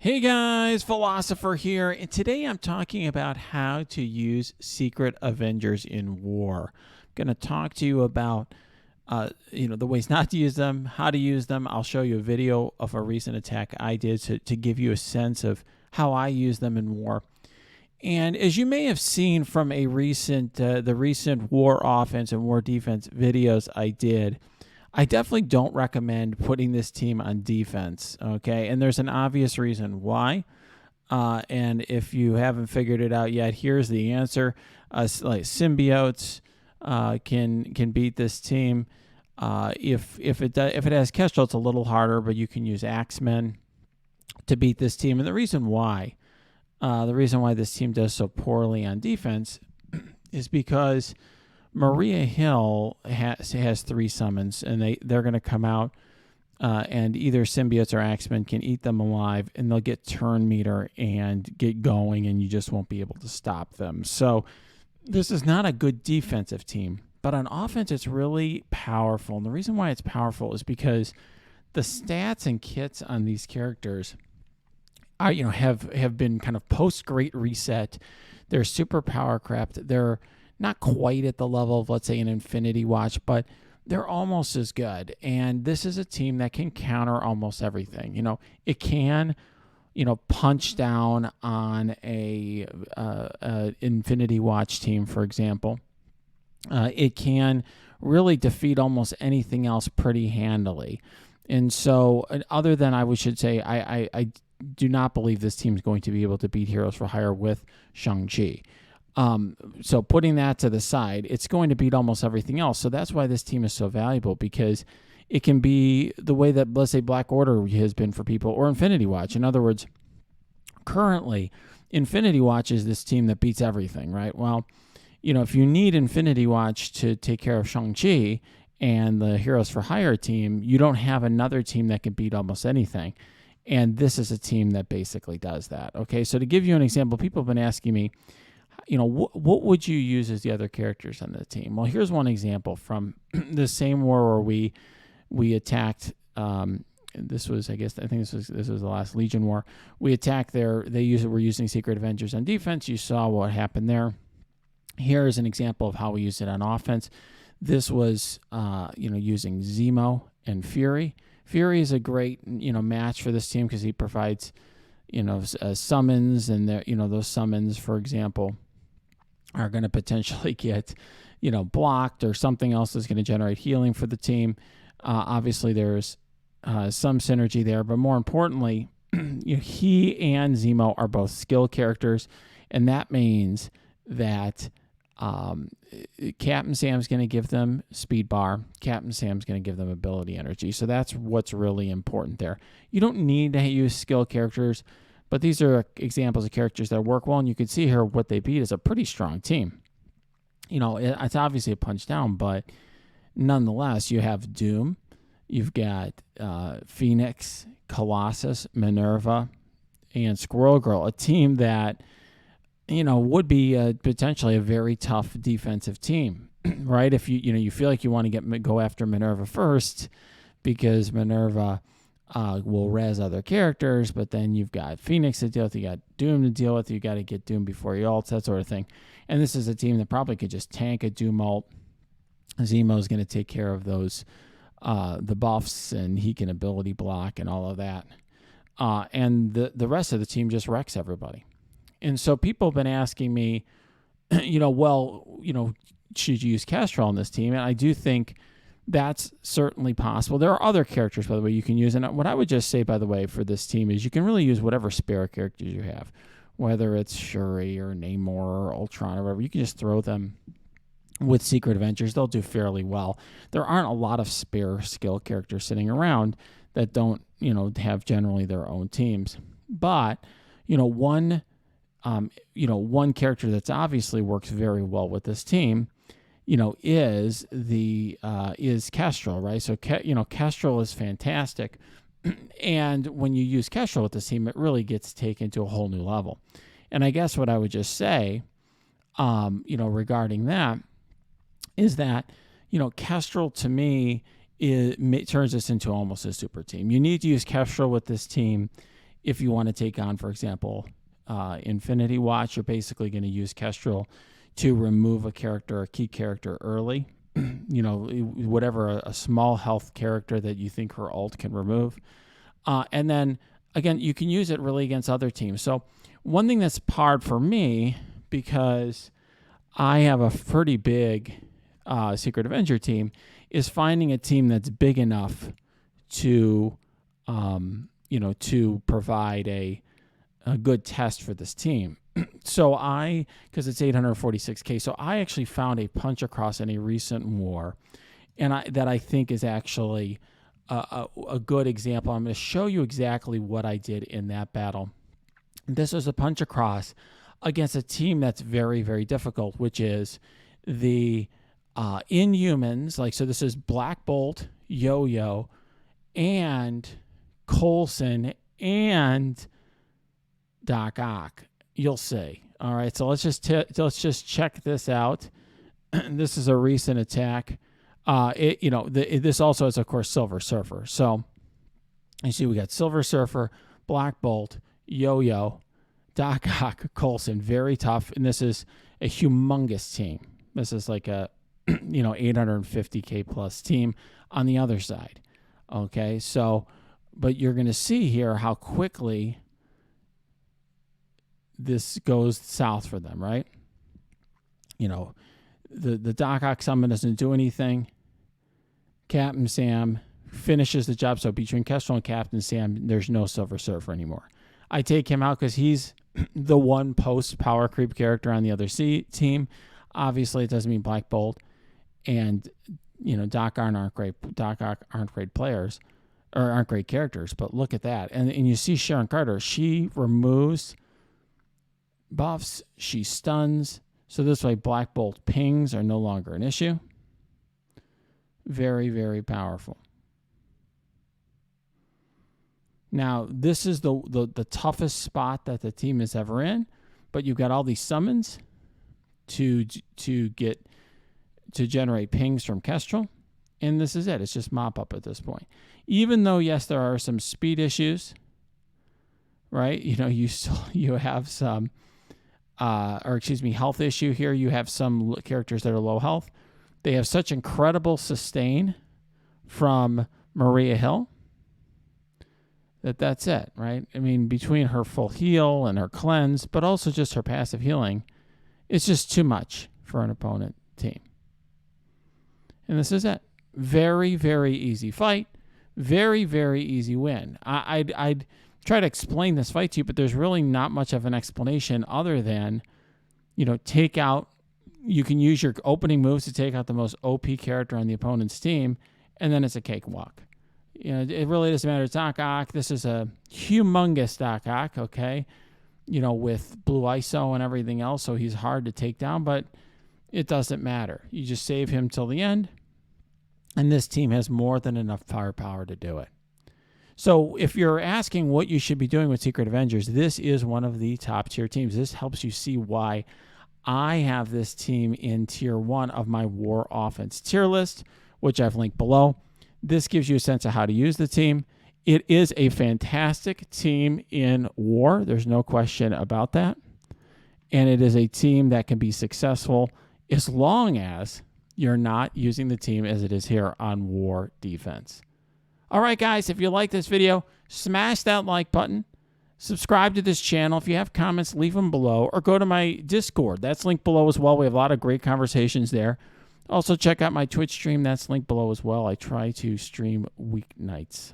Hey guys, Philosopher here, and today I'm talking about how to use Secret Avengers in war. I'm going to talk to you about, the ways not to use them, how to use them. I'll show you a video of a recent attack I did to give you a sense of how I use them in war. And as you may have seen from the recent war offense and war defense videos I did, I definitely don't recommend putting this team on defense, okay? And there's an obvious reason why. And if you haven't figured it out yet, here's the answer. Like symbiotes can beat this team. If it has Kestrel, it's a little harder, but you can use Axemen to beat this team. And the reason why this team does so poorly on defense is because Maria Hill has 3 summons, and they're going to come out, and either symbiotes or Axemen can eat them alive, and they'll get turn meter and get going, and you just won't be able to stop them. So this is not a good defensive team, but on offense, it's really powerful. And the reason why it's powerful is because the stats and kits on these characters are, have been kind of post Great Reset. They're super power crept. They're not quite at the level of, let's say, an Infinity Watch, but they're almost as good. And this is a team that can counter almost everything. It can, punch down on a Infinity Watch team, for example. It can really defeat almost anything else pretty handily. And so, other than I should say, I do not believe this team is going to be able to beat Heroes for Hire with Shang-Chi. So putting that to the side, it's going to beat almost everything else. So that's why this team is so valuable, because it can be the way that, let's say, Black Order has been for people, or Infinity Watch. In other words, currently, Infinity Watch is this team that beats everything, right? Well, if you need Infinity Watch to take care of Shang-Chi and the Heroes for Hire team, you don't have another team that can beat almost anything. And this is a team that basically does that. Okay, so to give you an example, people have been asking me, what would you use as the other characters on the team? Well, here's one example from the same war where we attacked. This was, I think this was the last Legion war. We attacked were using Secret Avengers on defense. You saw what happened there. Here is an example of how we use it on offense. This was, using Zemo and Fury. Fury is a great, match for this team because he provides, summons, and those summons, for example, are going to potentially get, blocked, or something else is going to generate healing for the team. Obviously, there's some synergy there, but more importantly, he and Zemo are both skill characters, and that means that Captain Sam's going to give them speed bar. Captain Sam's going to give them ability energy. So that's what's really important there. You don't need to use skill characters, but these are examples of characters that work well, and you can see here what they beat is a pretty strong team. It's obviously a punch down, but nonetheless, you have Doom, you've got Phoenix, Colossus, Minerva, and Squirrel Girl, a team that would be potentially a very tough defensive team, right? If you feel like you want to go after Minerva first, because Minerva will res other characters, but then you've got Phoenix to deal with, you got Doom to deal with, you got to get Doom before he ults, that sort of thing. And this is a team that probably could just tank a Doom ult. Zemo is going to take care of those, the buffs, and he can ability block and all of that. And the rest of the team just wrecks everybody. And so people have been asking me, should you use Kestrel on this team? And I do think that's certainly possible. There are other characters, by the way, you can use. And what I would just say, by the way, for this team is you can really use whatever spare characters you have, whether it's Shuri or Namor or Ultron or whatever. You can just throw them with Secret Avengers. They'll do fairly well. There aren't a lot of spare skill characters sitting around that don't, have generally their own teams. But, one character that's obviously works very well with this team, is Kestrel, right? So, Kestrel is fantastic. And when you use Kestrel with this team, it really gets taken to a whole new level. And I guess what I would just say, regarding that is that, Kestrel to me turns this into almost a super team. You need to use Kestrel with this team if you want to take on, for example, Infinity Watch, you're basically going to use Kestrel to remove a key character early. Whatever a small health character that you think her ult can remove. And then, again, you can use it really against other teams. So one thing that's hard for me, because I have a pretty big Secret Avenger team, is finding a team that's big enough to, to provide a good test for this team. So because it's 846K, so I actually found a punch across in a recent war, and that I think is actually a good example. I'm going to show you exactly what I did in that battle. This was a punch across against a team that's very, very difficult, which is the Inhumans. So this is Black Bolt, Yo-Yo, and Coulson, and Doc Ock. You'll see. All right, so let's just check this out. This is a recent attack. This also is, of course, Silver Surfer. So you see, we got Silver Surfer, Black Bolt, Yo-Yo, Doc Ock, Coulson. Very tough, and this is a humongous team. This is like a 850K plus team on the other side. Okay, so, but you're going to see here how quickly this goes south for them, right? The Doc Ock summon doesn't do anything. Captain Sam finishes the job. So between Kestrel and Captain Sam, there's no Silver Surfer anymore. I take him out because he's the one post power creep character on the other team. Obviously, it doesn't mean Black Bolt and Doc Ock aren't great players, or aren't great characters. But look at that, and you see Sharon Carter. She removes buffs, she stuns, so this way Black Bolt pings are no longer an issue. Very, very powerful. Now, this is the toughest spot that the team is ever in, but you've got all these summons to generate pings from Kestrel, and this is it. It's just mop up at this point. Even though, yes, there are some speed issues, right? You have some health issue here. You have some characters that are low health. They have such incredible sustain from Maria Hill that's it, right? I mean, between her full heal and her cleanse, but also just her passive healing, it's just too much for an opponent team. And this is it. Very, very easy fight. Very, very easy win. I'd try to explain this fight to you, but there's really not much of an explanation other than, take out, you can use your opening moves to take out the most OP character on the opponent's team, and then it's a cakewalk. It really doesn't matter. Doc Ock, this is a humongous Doc Ock, okay? With blue ISO and everything else, so he's hard to take down, but it doesn't matter. You just save him till the end, and this team has more than enough firepower to do it. So if you're asking what you should be doing with Secret Avengers, this is one of the top tier teams. This helps you see why I have this team in tier 1 of my War Offense tier list, which I've linked below. This gives you a sense of how to use the team. It is a fantastic team in War. There's no question about that. And it is a team that can be successful as long as you're not using the team as it is here on War Defense. All right, guys, if you like this video, smash that like button. Subscribe to this channel. If you have comments, leave them below, or go to my Discord. That's linked below as well. We have a lot of great conversations there. Also, check out my Twitch stream. That's linked below as well. I try to stream weeknights.